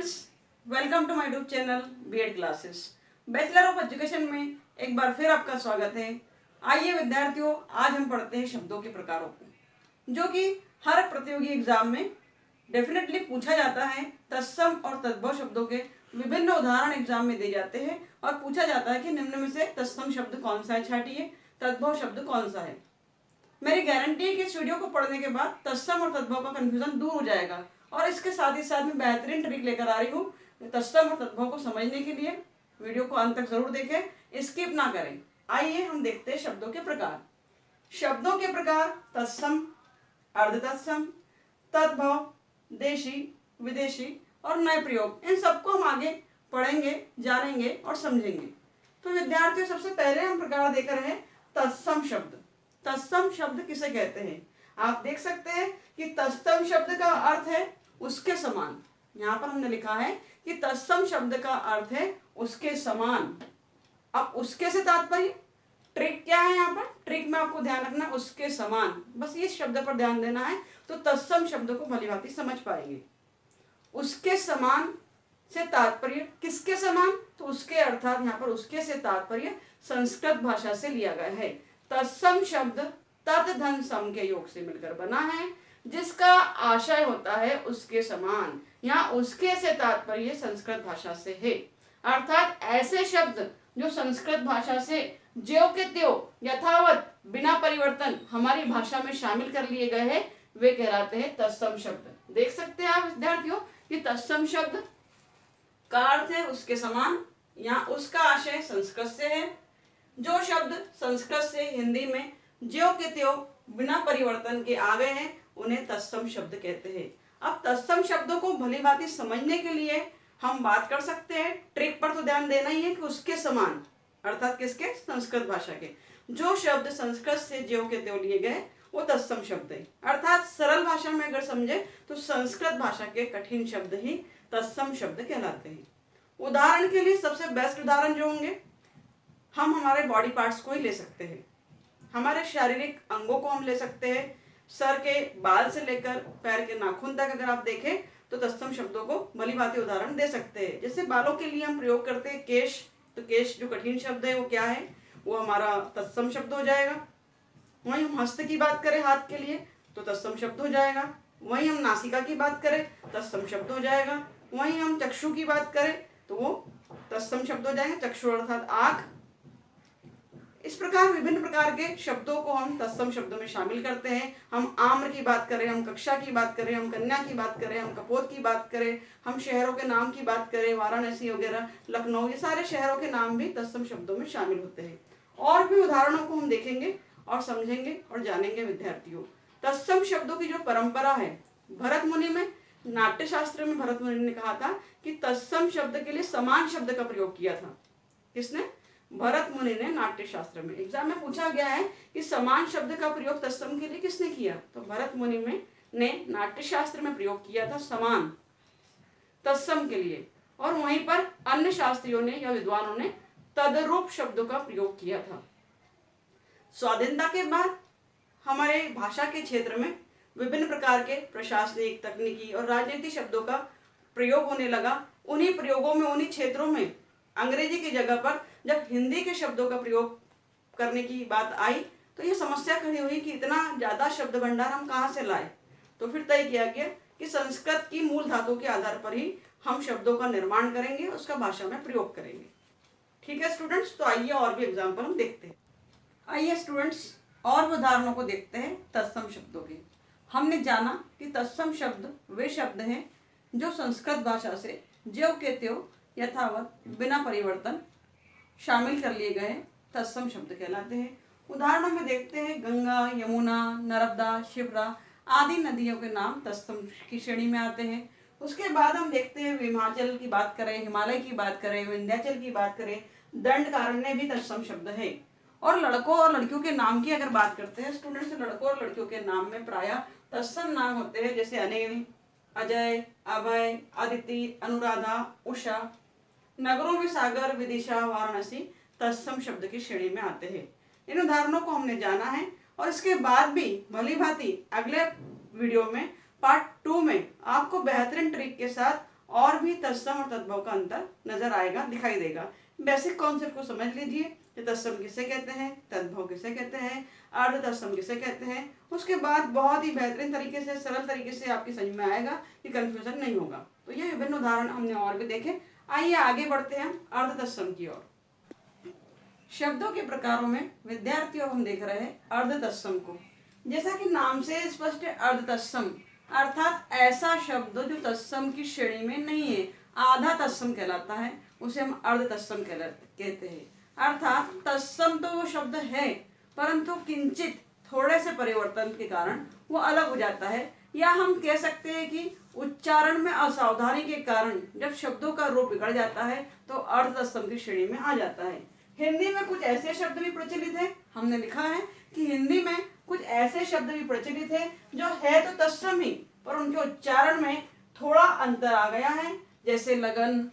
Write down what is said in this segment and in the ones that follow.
Students, welcome to my YouTube channel BEd classes. Bachelor of education में एक बार फिर आपका स्वागत है। आइए विद्यार्थियों, आज हम पढ़ते हैं शब्दों के प्रकारों को, जो कि हर प्रतियोगी एग्जाम में डेफिनेटली पूछा जाता है। तत्सम और तद्भव शब्दों के विभिन्न उदाहरण एग्जाम में दिए जाते हैं और पूछा जाता है कि निम्न में से तत्सम शब्द कौन सा है, छाटिए, तद्भव शब्द कौन सा है। मेरी गारंटी है कि इस वीडियो को पढ़ने के बाद तत्सम और तद्भव का कंफ्यूजन दूर हो जाएगा। और इसके साथ ही साथ मैं बेहतरीन ट्रिक लेकर आ रही हूँ तत्सम और तद्भव को समझने के लिए। वीडियो को अंत तक जरूर देखें, स्किप ना करें। आइए हम देखते हैं शब्दों के प्रकार। शब्दों के प्रकार: तत्सम, अर्धतत्सम, तद्भव, देशी, विदेशी और नए प्रयोग। इन सबको हम आगे पढ़ेंगे, जानेंगे और समझेंगे। तो विद्यार्थियों, सबसे पहले हम प्रकार देकर हैं तत्सम शब्द। तत्सम शब्द किसे कहते हैं? आप देख सकते हैं कि तत्सम शब्द का अर्थ है उसके समान। यहाँ पर हमने लिखा है कि तत्सम शब्द का अर्थ है उसके समान। अब उसके से तात्पर्य, ट्रिक क्या है यहाँ पर? ट्रिक में आपको ध्यान रखना, उसके समान, बस इस शब्द पर ध्यान देना है तो तत्सम शब्द को भलीभांति समझ पाएंगे। उसके समान से तात्पर्य किसके समान? तो उसके, अर्थात यहाँ पर उसके से तात्पर्य संस्कृत भाषा से लिया गया है। तत्सम शब्द तत् धन सम के योग से मिलकर बना है, जिसका आशय होता है उसके समान। यहाँ उसके से तात्पर्य संस्कृत भाषा से है, अर्थात ऐसे शब्द जो संस्कृत भाषा से ज्यों के त्यों यथावत बिना परिवर्तन हमारी भाषा में शामिल कर लिए गए हैं, वे कहलाते हैं तत्सम शब्द। देख सकते हैं आप विद्यार्थियों कि तत्सम शब्द का अर्थ है उसके समान। यहाँ उसका आशय संस्कृत से है। जो शब्द संस्कृत से हिंदी में ज्यों के त्यों बिना परिवर्तन के आ गए हैं, उन्हें तत्सम शब्द कहते हैं। अब तत्सम शब्दों को भलीभांति समझने के लिए हम बात कर सकते हैं। ट्रिक पर तो ध्यान देना ही है कि उसके समान, अर्थात किसके? संस्कृत भाषा के। जो शब्द संस्कृत से ज्यों के त्यों लिए गए वो तत्सम शब्द है। अर्थात सरल भाषा में अगर समझे तो संस्कृत भाषा के कठिन शब्द ही तत्सम शब्द कहलाते हैं। उदाहरण के लिए सबसे बेस्ट उदाहरण जो होंगे, हम हमारे बॉडी पार्ट्स को ही ले सकते हैं। हमारे शारीरिक अंगों को हम ले सकते हैं। सर के बाल से लेकर पैर के नाखून तक अगर आप देखें तो तत्सम शब्दों को भलीभांति उदाहरण दे सकते हैं। जैसे बालों के लिए हम प्रयोग करते हैं केश, तो केश जो कठिन शब्द है वो क्या है? वो हमारा तत्सम शब्द हो जाएगा। वहीं हम हस्त की बात करें हाथ के लिए तो तत्सम शब्द हो जाएगा। वहीं हम नासिका की बात करें तत्सम शब्द हो जाएगा। वहीं हम चक्षु की बात करें तो वो तत्सम शब्द हो जाएंगे, चक्षु अर्थात आँख। इस प्रकार विभिन्न प्रकार के शब्दों को हम तत्सम शब्दों में शामिल करते हैं। हम आम्र की बात करें, हम कक्षा की बात करें, हम कन्या की बात करें, हम कपोत की बात करें, हम शहरों के नाम की बात करें, वाराणसी वगैरह, लखनऊ, ये सारे शहरों के नाम भी तत्सम शब्दों में शामिल होते हैं। और भी उदाहरणों को हम देखेंगे और समझेंगे और जानेंगे विद्यार्थियों। तत्सम शब्दों की जो परंपरा है, भरत मुनि में, नाट्य शास्त्र में भरत मुनि ने कहा था कि तत्सम शब्द के लिए समान शब्द का प्रयोग किया था। किसने? भरत मुनि ने नाट्य शास्त्र में। एग्जाम में पूछा गया है कि समान शब्द का प्रयोग तत्सम के लिए किसने किया? तो भरत मुनि ने नाट्य शास्त्र में प्रयोग किया था समान तत्सम के लिए। और वहीं पर अन्य शास्त्रियों ने या विद्वानों ने तदरूप शब्दों का प्रयोग किया था। स्वाधीनता के बाद हमारे भाषा के क्षेत्र में विभिन्न प्रकार के प्रशासनिक, तकनीकी और राजनीतिक शब्दों का प्रयोग होने लगा। उन्हीं प्रयोगों में, उन्हीं क्षेत्रों में अंग्रेजी की जगह पर जब हिंदी के शब्दों का प्रयोग करने की बात आई तो ये समस्या खड़ी हुई कि इतना ज़्यादा शब्द भंडार हम कहाँ से लाए। तो फिर तय किया गया कि संस्कृत की मूल धातु के आधार पर ही हम शब्दों का निर्माण करेंगे, उसका भाषा में प्रयोग करेंगे। ठीक है स्टूडेंट्स, तो आइए और भी एग्जाम्पल हम देखते हैं। आइए स्टूडेंट्स, और भी उदाहरणों को देखते हैं तत्सम शब्दों के। हमने जाना कि तत्सम शब्द वे शब्द हैं जो संस्कृत भाषा से ज्यों के त्यों यथावत बिना परिवर्तन शामिल कर लिए गए तत्सम शब्द कहलाते हैं। उदाहरणों में देखते हैं गंगा, यमुना, नर्मदा, शिप्रा आदि नदियों के नाम तत्सम की श्रेणी में आते हैं। उसके बाद हम देखते हैं हिमाचल की बात करें, हिमालय की बात करें, विंध्याचल की बात करें, दंडकारण्य भी तत्सम शब्द है। और लड़कों और लड़कियों के नाम की अगर बात करते हैं स्टूडेंट्स, लड़कों और लड़कियों के नाम में प्रायः तत्सम नाम होते हैं, जैसे अनिल, अजय, अभय, अदिति, अनुराधा, उषा। नगरों में सागर, विदिशा, वाराणसी तत्सम शब्द की श्रेणी में आते हैं। इन उदाहरणों को हमने जाना है और इसके बाद भी भलीभांति अगले वीडियो में पार्ट 2 में आपको बेहतरीन ट्रिक के साथ और भी तत्सम और तद्भव का अंतर नजर आएगा, दिखाई देगा। बेसिक कॉन्सेप्ट को समझ लीजिए कि तत्सम किसे कहते हैं, तद्भव किसे कहते हैं, अर्ध तत्सम किसे कहते हैं। उसके बाद बहुत ही बेहतरीन तरीके से, सरल तरीके से आपकी समझ में आएगा कि कंफ्यूजन नहीं होगा। तो ये विभिन्न उदाहरण हमने और भी देखे। आइए आगे बढ़ते हैं अर्ध तत्सम की ओर। शब्दों के प्रकारों में विद्यार्थियों हम देख रहे हैं अर्ध तत्सम को। जैसा कि नाम से स्पष्ट है, अर्ध तत्सम अर्थात ऐसा शब्द जो तत्सम की श्रेणी में नहीं है, आधा तत्सम कहलाता है, उसे हम अर्ध तत्सम कहते हैं। अर्थात तत्सम तो वो शब्द है, परंतु किंचित थोड़े से परिवर्तन के कारण वो अलग हो जाता है, या हम कह सकते हैं कि उच्चारण में असावधानी के कारण जब शब्दों का रूप बिगड़ जाता है तो अर्ध तत्सम की श्रेणी में आ जाता है। हिंदी में कुछ ऐसे शब्द भी प्रचलित है, हमने लिखा है कि हिंदी में कुछ ऐसे शब्द भी प्रचलित है जो है तो तत्सम ही, पर उनके उच्चारण में थोड़ा अंतर आ गया है। जैसे लगन,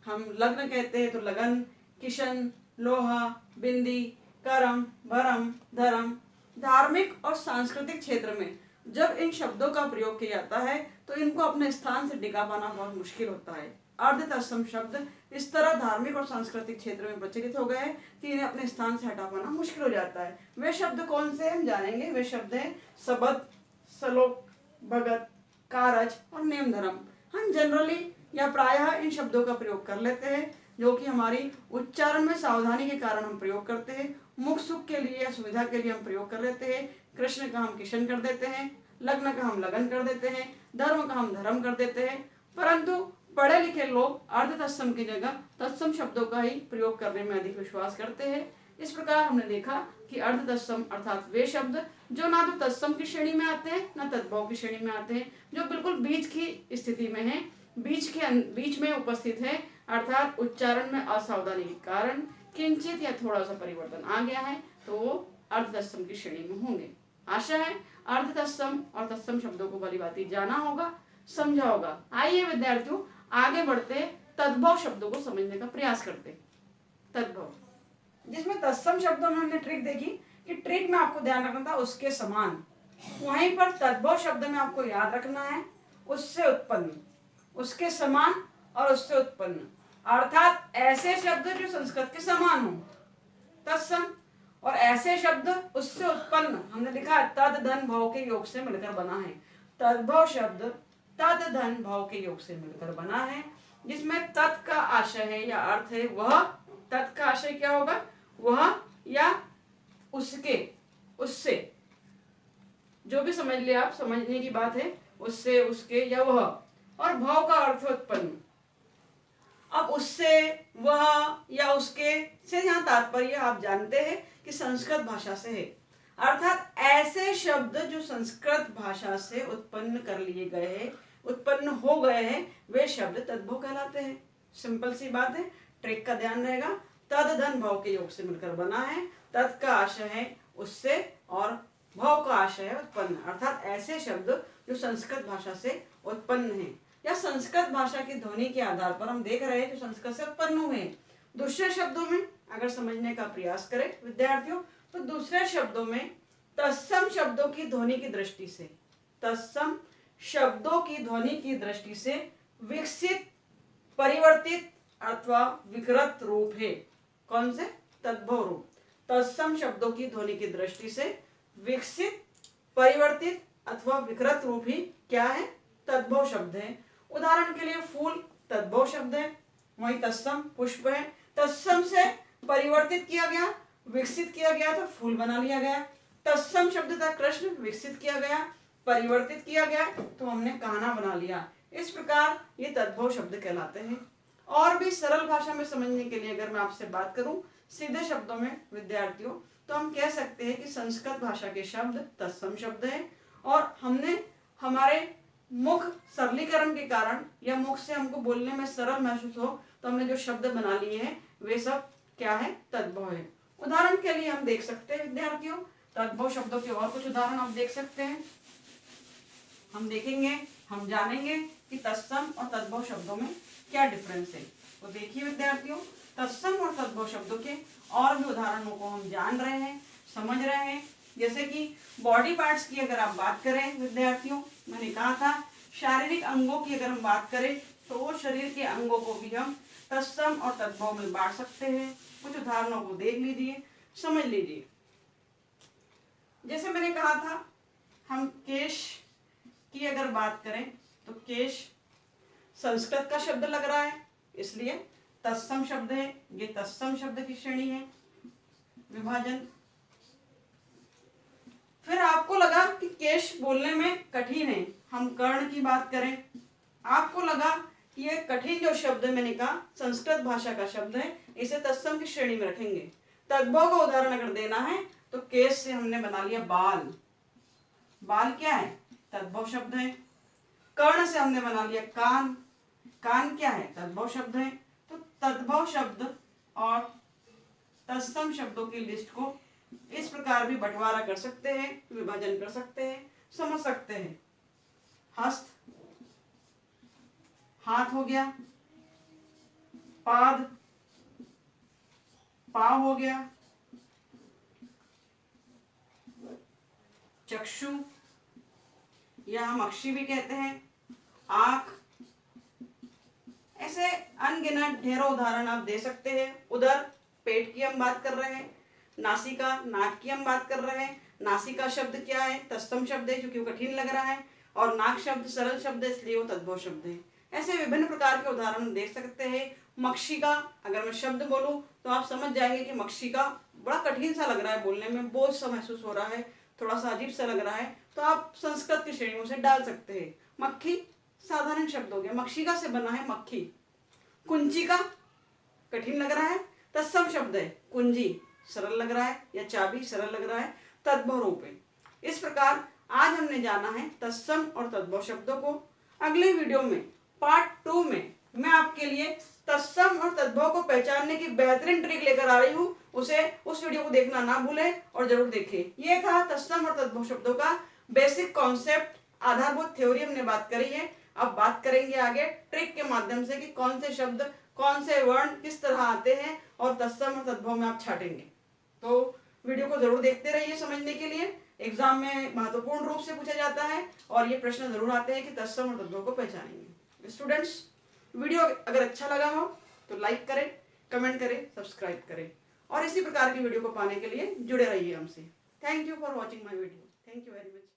हम लग्न कहते हैं तो लगन, किशन, लोहा, बिंदी, करम, भरम, धर्म। धार्मिक और सांस्कृतिक क्षेत्र में जब इन शब्दों का प्रयोग किया जाता है तो इनको अपने स्थान से टिका पाना बहुत मुश्किल होता है। अर्ध तत्सम शब्द इस तरह धार्मिक और सांस्कृतिक क्षेत्र में प्रचलित हो गए हैं कि इन्हें अपने स्थान से हटा पाना मुश्किल हो जाता है। वे शब्द कौन से हम जानेंगे। वे शब्द हैं सबद, श्लोक, भगत, कारज और नेम धर्म। हम जनरली या प्रायः इन शब्दों का प्रयोग कर लेते हैं, जो कि हमारी उच्चारण में सावधानी के कारण हम प्रयोग करते हैं। मुख सुख के लिए या सुविधा के लिए हम प्रयोग कर लेते हैं। कृष्ण का हम किशन कर देते हैं, लग्न का हम लगन कर देते हैं, धर्म का हम धर्म कर देते हैं। परंतु पढ़े लिखे लोग अर्ध तत्सम की जगह तत्सम शब्दों का ही प्रयोग करने में अधिक विश्वास करते हैं। इस प्रकार हमने देखा कि अर्ध तत्सम अर्थात वे शब्द जो ना तो तत्सम की श्रेणी में आते हैं ना तद्भव की श्रेणी में आते हैं, जो बिल्कुल बीच की स्थिति में है, बीच में उपस्थित है, अर्थात उच्चारण में असावधानी के कारण किंचित या थोड़ा सा परिवर्तन आ गया है, तो वो अर्ध तत्सम की श्रेणी में होंगे। आशा है अर्ध तत्सम और तत्सम शब्दों को भली भांति जाना होगा, समझा होगा। आइए विद्यार्थियों आगे बढ़ते तद्भव शब्दों को समझने का प्रयास करते। तद्भव, जिसमें तत्सम शब्दों में हमने ट्रिक देखी कि ट्रिक में आपको ध्यान रखना था उसके समान, वहीं पर तद्भव शब्द में आपको याद रखना है उससे उत्पन्न, उसके समान और उससे उत्पन्न, अर्थात ऐसे शब्द जो संस्कृत के समान हो तत्सम, और ऐसे शब्द उससे उत्पन्न, हमने लिखा तद धन भाव के योग से मिलकर बना है। तद्भव शब्द तद धन भाव के योग से मिलकर बना है, जिसमें तत् का आशय है या अर्थ है वह, तत् का आशय क्या होगा, वह या उसके, उससे, जो भी समझ लिया आप, समझने की बात है, उससे, उसके या वह, और भाव का अर्थ उत्पन्न। अब उससे, वह या उसके से यहाँ तात्पर्य आप जानते हैं कि संस्कृत भाषा से है, अर्थात ऐसे शब्द जो संस्कृत भाषा से उत्पन्न कर लिए गए हैं, उत्पन्न हो गए हैं, वे शब्द तद्भव कहलाते हैं। सिंपल सी बात है, ट्रिक का ध्यान रहेगा। तद धन भाव के योग से मिलकर बना है, तद का आशय है उससे और भाव का आशय है उत्पन्न, अर्थात ऐसे शब्द जो संस्कृत भाषा से उत्पन्न है या संस्कृत भाषा की ध्वनि के आधार पर हम देख रहे हैं जो संस्कृत से उत्पन्न हुए हैं। दूसरे शब्दों में अगर समझने का प्रयास करें विद्यार्थियों, तो दूसरे शब्दों में तत्सम शब्दों की ध्वनि की दृष्टि से, तत्सम शब्दों की ध्वनि की दृष्टि से विकसित, परिवर्तित अथवा विकृत रूप है। कौन से? तद्भव रूप। तत्सम शब्दों की ध्वनि की दृष्टि से विकसित, परिवर्तित अथवा विकृत रूप ही क्या है? तद्भव शब्द है। उदाहरण के लिए फूल तद्भव शब्द है, वही तत्सम पुष्प है। तत्सम से परिवर्तित किया गया, विकसित किया गया तो फूल बना लिया गया। तत्सम शब्द था कृष्ण, विकसित किया गया, परिवर्तित किया गया तो हमने कान्हा बना लिया। इस प्रकार ये तद्भव शब्द कहलाते हैं। और भी सरल भाषा में समझने के लिए अगर मैं आपसे बात करूं सीधे शब्दों में विद्यार्थियों, तो हम कह सकते हैं कि संस्कृत भाषा के शब्द तत्सम शब्द है, और हमने हमारे मुख सरलीकरण के कारण या मुख से हमको बोलने में सरल महसूस हो तो हमने जो शब्द बना लिए हैं वे सब क्या है? तद्भव है। उदाहरण के लिए हम देख सकते हैं विद्यार्थियों, तद्भव शब्दों के और कुछ उदाहरण आप देख सकते हैं। हम देखेंगे, हम जानेंगे कि तत्सम और तद्भव शब्दों में क्या डिफरेंस है। तो देखिए विद्यार्थियों, तत्सम और तद्भव शब्दों के और भी उदाहरणों को हम जान रहे हैं, समझ रहे हैं। जैसे कि बॉडी पार्ट्स की अगर आप बात करें विद्यार्थियों, मैंने कहा था शारीरिक अंगों की अगर हम बात करें तो वो शरीर के अंगों को भी हम तत्सम और तद्भव में बांट सकते हैं। कुछ उदाहरणों को देख लीजिए, समझ लीजिए। जैसे मैंने कहा था, हम केश की अगर बात करें तो केश संस्कृत का शब्द लग रहा है, इसलिए तत्सम शब्द है। ये तत्सम शब्द की श्रेणी है, विभाजन। फिर आपको लगा कि केश बोलने में कठिन है, हम कर्ण की बात करें। आपको लगा कि ये कठिन जो शब्द मैंने कहा संस्कृत भाषा का शब्द है, इसे तत्सम की श्रेणी में रखेंगे। तद्भव का उदाहरण अगर देना है तो केश से हमने बना लिया बाल। बाल क्या है? तद्भव शब्द है। कर्ण से हमने बना लिया कान। कान क्या है? तद्भव शब्द है। तो तद्भव शब्द और तत्सम शब्दों की लिस्ट को इस प्रकार भी बंटवारा कर सकते हैं, विभाजन कर सकते हैं, समझ सकते हैं। हस्त, हाथ हो गया। पाद, पाव हो गया। चक्षु, या हम अक्षी भी कहते हैं, आंख। ऐसे अनगिनत ढेरों उदाहरण आप दे सकते हैं। उदर, पेट की हम बात कर रहे हैं। नासिका, नाक की हम बात कर रहे हैं। नासिका शब्द क्या है? तत्सम शब्द है क्योंकि वो कठिन लग रहा है, और नाक शब्द सरल शब्द है इसलिए वो तद्भव शब्द है। ऐसे विभिन्न प्रकार के उदाहरण दे सकते हैं। मक्षिका, अगर मैं शब्द बोलूं तो आप समझ जाएंगे कि मक्षिका बड़ा कठिन सा लग रहा है, बोलने में बोझ सा महसूस हो रहा है, थोड़ा सा अजीब सा लग रहा है, तो आप संस्कृत की श्रेणी में उसे डाल सकते हैं। मक्खी साधारण शब्द हो गया, मक्षिका से बना है मक्खी। कुंचिका कठिन लग रहा है, तत्सम शब्द है। कुंजी सरल लग रहा है, या चाबी सरल लग रहा है, तद्भव रूप है। इस प्रकार आज हमने जाना है तत्सम और तद्भव शब्दों को। अगले वीडियो में पार्ट 2 में मैं आपके लिए तत्सम और तद्भव को पहचानने की बेहतरीन ट्रिक लेकर आ रही हूँ। उस वीडियो को देखना ना भूलें और जरूर देखें। ये था तत्सम और तद्भव शब्दों का बेसिक कॉन्सेप्ट, आधारभूत थ्योरी हमने बात करी है। अब बात करेंगे आगे ट्रिक के माध्यम से कि कौन से शब्द, कौन से वर्ण किस तरह आते हैं और तत्सम और तद्भव में आप छाटेंगे। तो वीडियो को जरूर देखते रहिए समझने के लिए। एग्जाम में महत्वपूर्ण रूप से पूछा जाता है और ये प्रश्न जरूर आते हैं कि तत्सम और तद्भव को पहचानेंगे। स्टूडेंट्स, वीडियो अगर अच्छा लगा हो तो लाइक करें, कमेंट करें, सब्सक्राइब करें और इसी प्रकार की वीडियो को पाने के लिए जुड़े रहिए हमसे। Thank you for watching my video. Thank you very much.